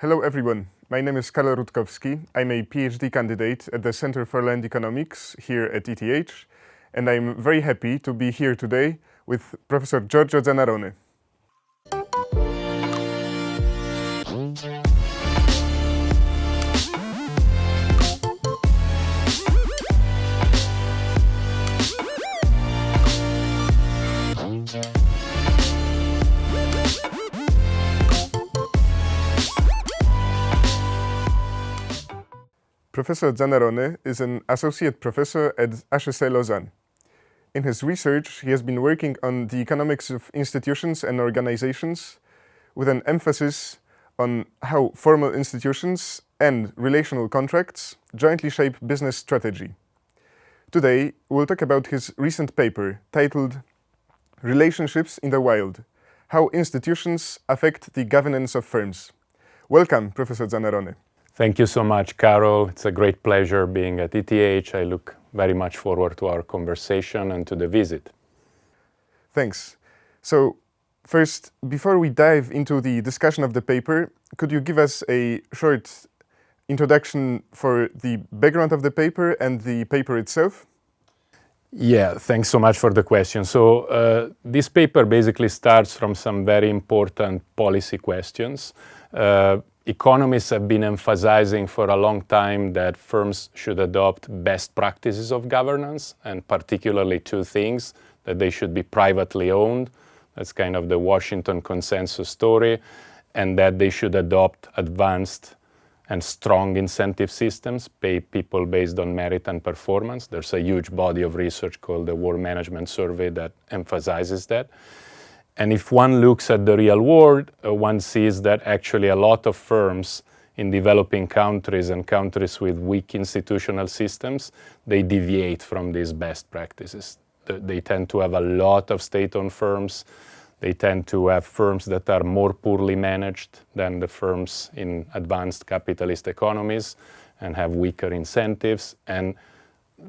Hello everyone, my name is Karol Rutkowski. I'm a PhD candidate at the Center for Land Economics here at ETH, and I'm very happy to be here today with Professor Giorgio Zanarone. Professor Zanarone is an associate professor at HEC Lausanne. In his research, he has been working on the economics of institutions and organizations with an emphasis on how formal institutions and relational contracts jointly shape business strategy. Today, we'll talk about his recent paper titled Relationships in the Wild: How Institutions Affect the Governance of Firms. Welcome, Professor Zanarone. Thank you so much, Karol. It's a great pleasure being at ETH. I look very much forward to our conversation and to the visit. Thanks. So, first, before we dive into the discussion of the paper, could you give us a short introduction for the background of the paper and the paper itself? Yeah, thanks so much for the question. So this paper basically starts from some very important policy questions. Economists have been emphasizing for a long time that firms should adopt best practices of governance, and particularly two things: that they should be privately owned, that's kind of the Washington consensus story, and that they should adopt advanced and strong incentive systems, pay people based on merit and performance. There's a huge body of research called the World Management Survey that emphasizes that. And if one looks at the real world, one sees that actually a lot of firms in developing countries and countries with weak institutional systems, they deviate from these best practices. They tend to have a lot of state-owned firms. They tend to have firms that are more poorly managed than the firms in advanced capitalist economies and have weaker incentives. And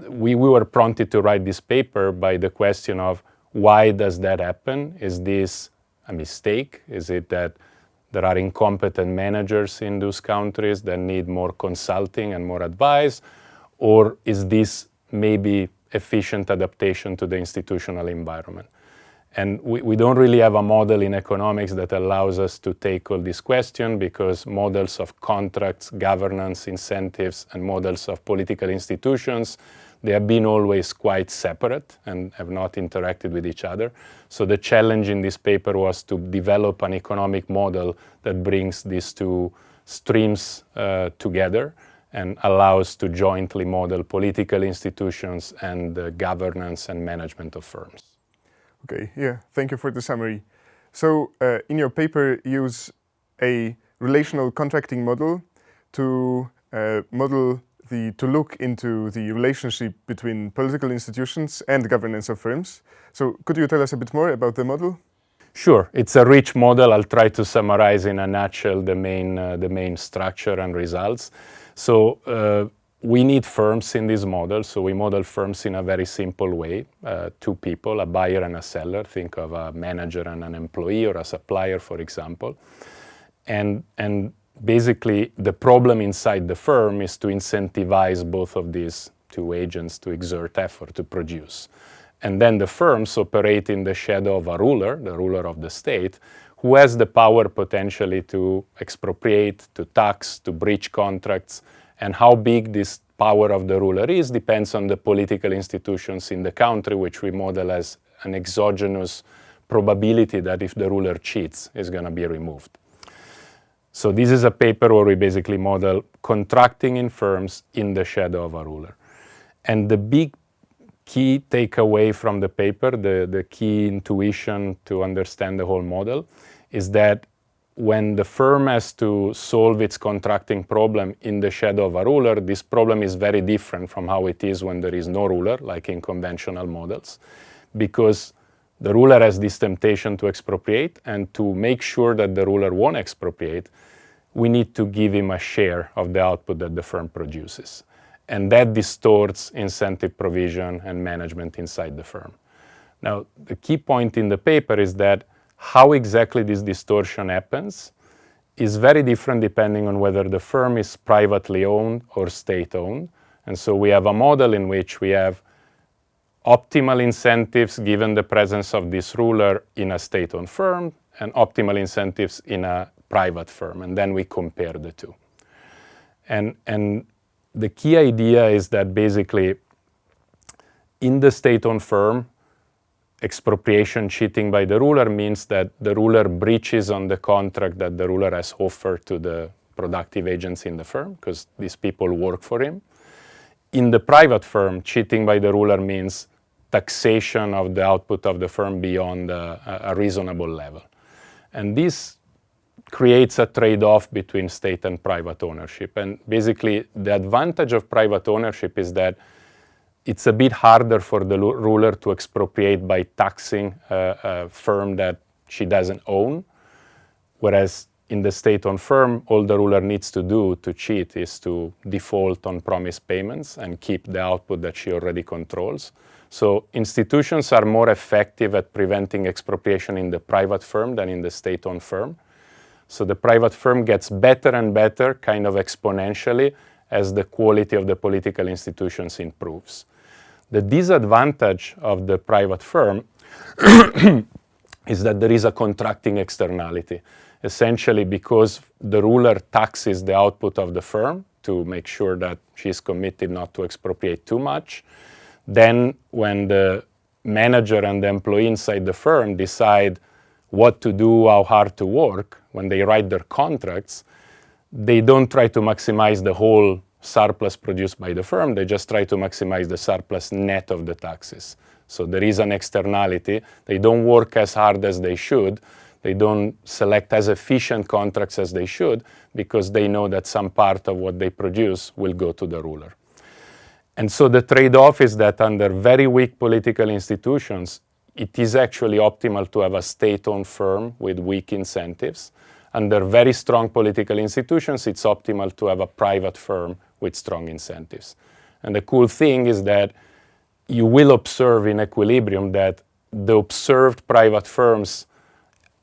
we were prompted to write this paper by the question of, why does that happen? Is this a mistake? Is it that there are incompetent managers in those countries that need more consulting and more advice? Or is this maybe efficient adaptation to the institutional environment? And we don't really have a model in economics that allows us to tackle this question, because models of contracts, governance, incentives, and models of political institutions, they have been always quite separate and have not interacted with each other. So the challenge in this paper was to develop an economic model that brings these two streams together and allows to jointly model political institutions and the governance and management of firms. Okay, yeah, thank you for the summary. So in your paper, you use a relational contracting model to look into the relationship between political institutions and governance of firms. So could you tell us a bit more about the model? Sure, it's a rich model. I'll try to summarize in a nutshell the main structure and results. So we need firms in this model. So we model firms in a very simple way. Two people, a buyer and a seller. Think of a manager and an employee, or a supplier, for example. And basically, the problem inside the firm is to incentivize both of these two agents to exert effort to produce. And then the firms operate in the shadow of a ruler, the ruler of the state, who has the power potentially to expropriate, to tax, to breach contracts. And how big this power of the ruler is depends on the political institutions in the country, which we model as an exogenous probability that if the ruler cheats, is going to be removed. So this is a paper where we basically model contracting in firms in the shadow of a ruler. And the big key takeaway from the paper, the key intuition to understand the whole model, is that when the firm has to solve its contracting problem in the shadow of a ruler, this problem is very different from how it is when there is no ruler, like in conventional models, because the ruler has this temptation to expropriate, and to make sure that the ruler won't expropriate, we need to give him a share of the output that the firm produces. And that distorts incentive provision and management inside the firm. Now, the key point in the paper is that how exactly this distortion happens is very different depending on whether the firm is privately owned or state-owned. And so we have a model in which we have optimal incentives given the presence of this ruler in a state-owned firm and optimal incentives in a private firm, and then we compare the two. And the key idea is that basically in the state-owned firm, expropriation cheating by the ruler means that the ruler breaches on the contract that the ruler has offered to the productive agents in the firm, because these people work for him. In the private firm, cheating by the ruler means taxation of the output of the firm beyond a reasonable level. And this creates a trade-off between state and private ownership. And basically, the advantage of private ownership is that it's a bit harder for the ruler to expropriate by taxing a firm that she doesn't own, whereas in the state-owned firm, all the ruler needs to do to cheat is to default on promised payments and keep the output that she already controls. So institutions are more effective at preventing expropriation in the private firm than in the state-owned firm. So the private firm gets better and better, kind of exponentially, as the quality of the political institutions improves. The disadvantage of the private firm is that there is a contracting externality. Essentially, because the ruler taxes the output of the firm to make sure that she's committed not to expropriate too much, then when the manager and the employee inside the firm decide what to do, how hard to work, when they write their contracts, they don't try to maximize the whole surplus produced by the firm, they just try to maximize the surplus net of the taxes. So there is an externality. They don't work as hard as they should. They don't select as efficient contracts as they should because they know that some part of what they produce will go to the ruler. And so the trade-off is that under very weak political institutions, it is actually optimal to have a state-owned firm with weak incentives. Under very strong political institutions, it's optimal to have a private firm with strong incentives. And the cool thing is that you will observe in equilibrium that the observed private firms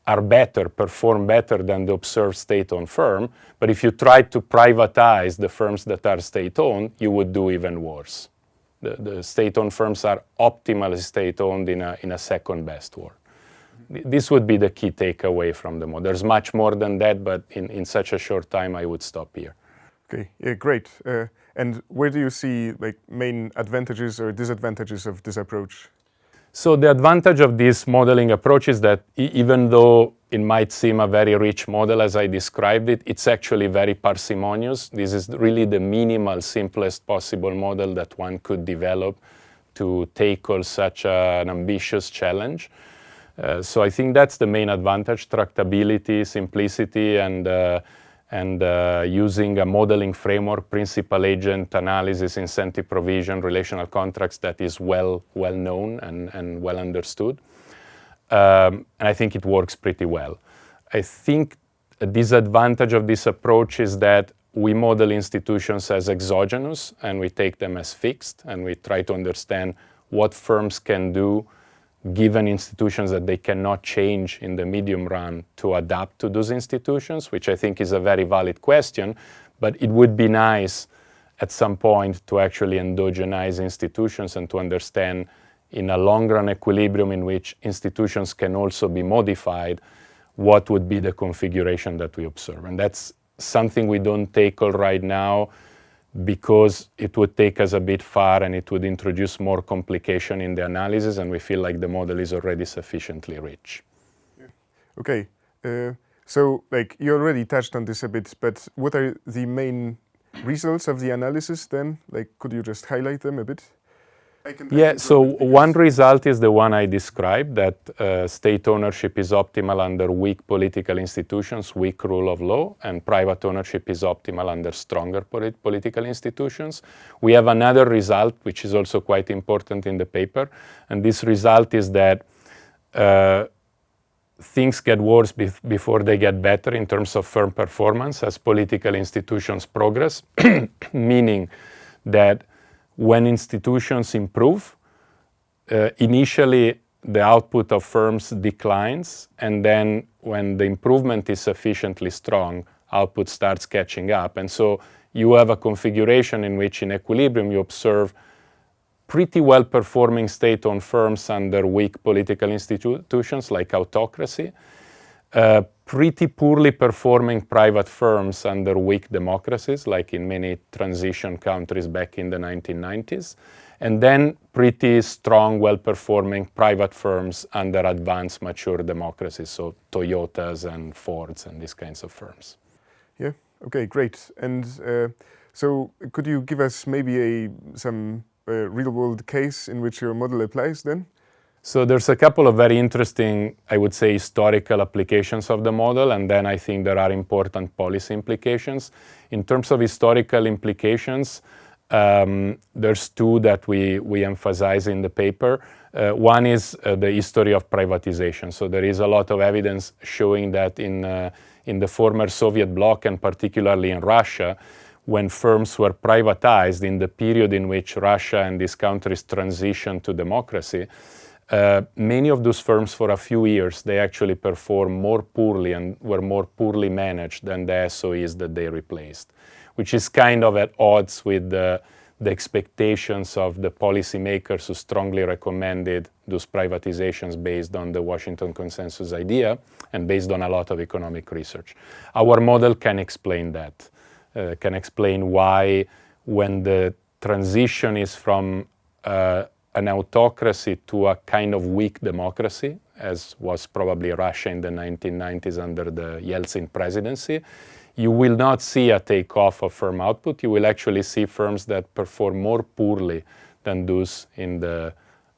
are better, perform better than the observed state-owned firm. But if you try to privatize the firms that are state-owned, you would do even worse. The state-owned firms are optimally state-owned in a second-best world. This would be the key takeaway from the model. There's much more than that, but in such a short time, I would stop here. Okay, yeah, great. And where do you see main advantages or disadvantages of this approach? So the advantage of this modeling approach is that even though it might seem a very rich model as I described it, it's actually very parsimonious. This is really the minimal, simplest possible model that one could develop to tackle such an ambitious challenge. So I think that's the main advantage: tractability, simplicity, and using a modeling framework, principal agent analysis, incentive provision, relational contracts that is well known and well understood. And I think it works pretty well. I think a disadvantage of this approach is that we model institutions as exogenous and we take them as fixed, and we try to understand what firms can do given institutions that they cannot change in the medium run to adapt to those institutions, which I think is a very valid question, but it would be nice at some point to actually endogenize institutions and to understand in a long-run equilibrium in which institutions can also be modified, what would be the configuration that we observe. And that's something we don't tackle right now because it would take us a bit far and it would introduce more complication in the analysis, and we feel like the model is already sufficiently rich. Yeah. Okay, so you already touched on this a bit, but what are the main results of the analysis then? Could you just highlight them a bit? So one result is the one I described, that state ownership is optimal under weak political institutions, weak rule of law, and private ownership is optimal under stronger political institutions. We have another result, which is also quite important in the paper, and this result is that things get worse before they get better in terms of firm performance as political institutions progress, meaning that when institutions improve, initially the output of firms declines, and then when the improvement is sufficiently strong, output starts catching up. And so you have a configuration in which in equilibrium you observe pretty well-performing state-owned firms under weak political institutions like autocracy, pretty poorly performing private firms under weak democracies, like in many transition countries back in the 1990s, and then pretty strong, well-performing private firms under advanced, mature democracies, so Toyotas and Fords and these kinds of firms. Yeah, okay, great. And so could you give us maybe some real-world case in which your model applies then? So there's a couple of very interesting, I would say, historical applications of the model, and then I think there are important policy implications. In terms of historical implications, there's two that we emphasize in the paper. One is the history of privatization. So there is a lot of evidence showing that in the former Soviet bloc, and particularly in Russia, when firms were privatized in the period in which Russia and these countries transitioned to democracy, many of those firms for a few years, they actually performed more poorly and were more poorly managed than the SOEs that they replaced, which is kind of at odds with the expectations of the policymakers who strongly recommended those privatizations based on the Washington Consensus idea and based on a lot of economic research. Our model can explain that, can explain why when the transition is from an autocracy to a kind of weak democracy, as was probably Russia in the 1990s under the Yeltsin presidency, you will not see a takeoff of firm output. You will actually see firms that perform more poorly than those in the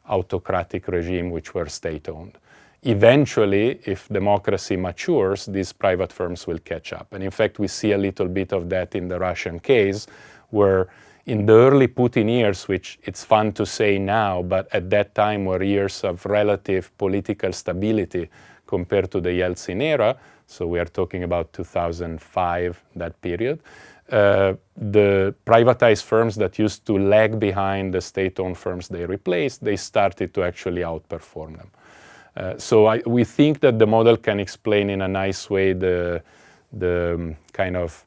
autocratic regime which were state-owned. Eventually, if democracy matures, these private firms will catch up. And in fact, we see a little bit of that in the Russian case, where in the early Putin years, which it's fun to say now, but at that time were years of relative political stability compared to the Yeltsin era, so we are talking about 2005, that period, the privatized firms that used to lag behind the state-owned firms they replaced, they started to actually outperform them. So we think that the model can explain in a nice way the kind of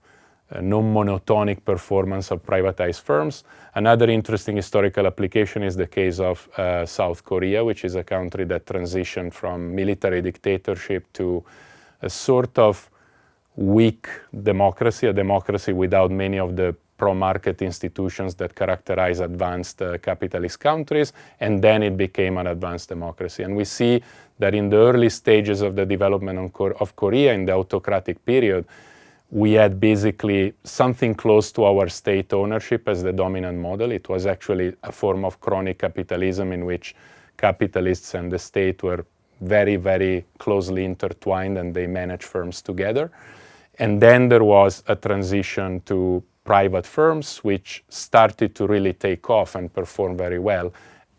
non-monotonic performance of privatized firms. Another interesting historical application is the case of South Korea, which is a country that transitioned from military dictatorship to a sort of weak democracy, a democracy without many of the pro-market institutions that characterize advanced capitalist countries, and then it became an advanced democracy. And we see that in the early stages of the development of Korea, in the autocratic period, we had basically something close to our state ownership as the dominant model. It was actually a form of crony capitalism in which capitalists and the state were very, very closely intertwined, and they managed firms together. And then there was a transition to private firms, which started to really take off and perform very well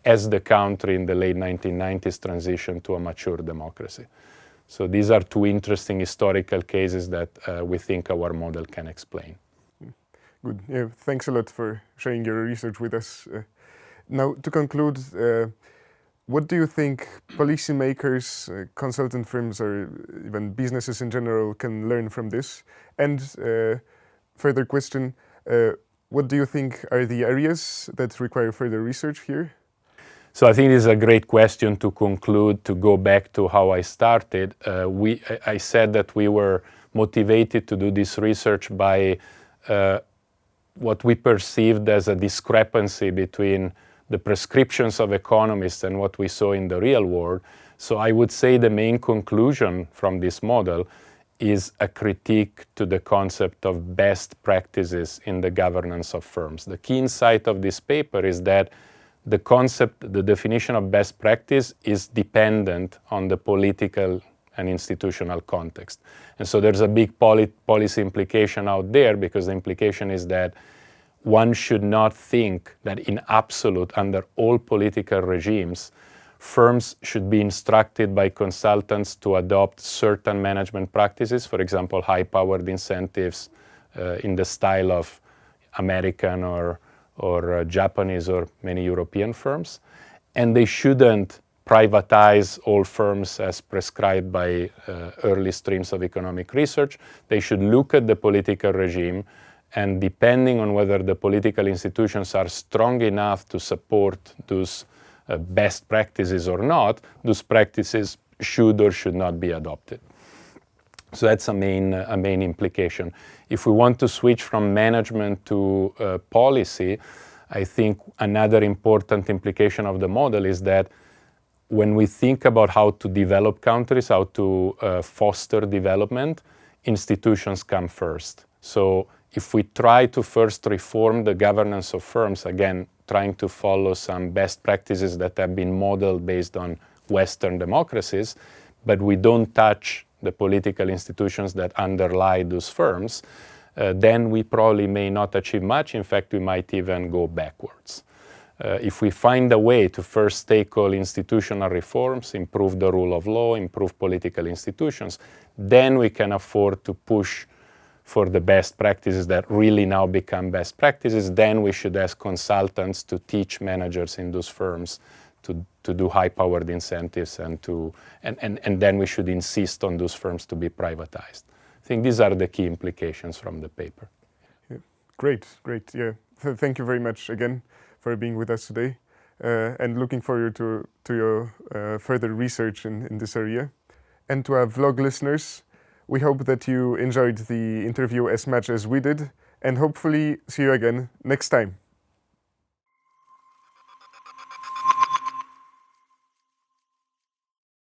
as the country in the late 1990s transitioned to a mature democracy. So these are two interesting historical cases that we think our model can explain. Good. Yeah, thanks a lot for sharing your research with us. Now, to conclude, what do you think policymakers, consultant firms, or even businesses in general can learn from this? And further question, what do you think are the areas that require further research here? So I think this is a great question to conclude, to go back to how I started. I said that we were motivated to do this research by what we perceived as a discrepancy between the prescriptions of economists and what we saw in the real world. So I would say the main conclusion from this model is a critique to the concept of best practices in the governance of firms. The key insight of this paper is that the concept, the definition of best practice is dependent on the political and institutional context. And so there's a big policy implication out there, because the implication is that one should not think that in absolute, under all political regimes, firms should be instructed by consultants to adopt certain management practices, for example, high-powered incentives in the style of American or Japanese or many European firms. And they shouldn't privatize all firms as prescribed by early streams of economic research. They should look at the political regime, and depending on whether the political institutions are strong enough to support those best practices or not, those practices should or should not be adopted. So that's a main implication. If we want to switch from management to policy, I think another important implication of the model is that when we think about how to develop countries, how to foster development, institutions come first. So if we try to first reform the governance of firms, again, trying to follow some best practices that have been modeled based on Western democracies, but we don't touch the political institutions that underlie those firms, then we probably may not achieve much. In fact, we might even go backwards. If we find a way to first tackle institutional reforms, improve the rule of law, improve political institutions, then we can afford to push for the best practices that really now become best practices. Then we should ask consultants to teach managers in those firms to do high-powered incentives and then we should insist on those firms to be privatized. I think these are the key implications from the paper. Yeah. Great. Yeah. Thank you very much again for being with us today, and looking forward to your further research in this area. And to our vlog listeners, we hope that you enjoyed the interview as much as we did, and hopefully see you again next time.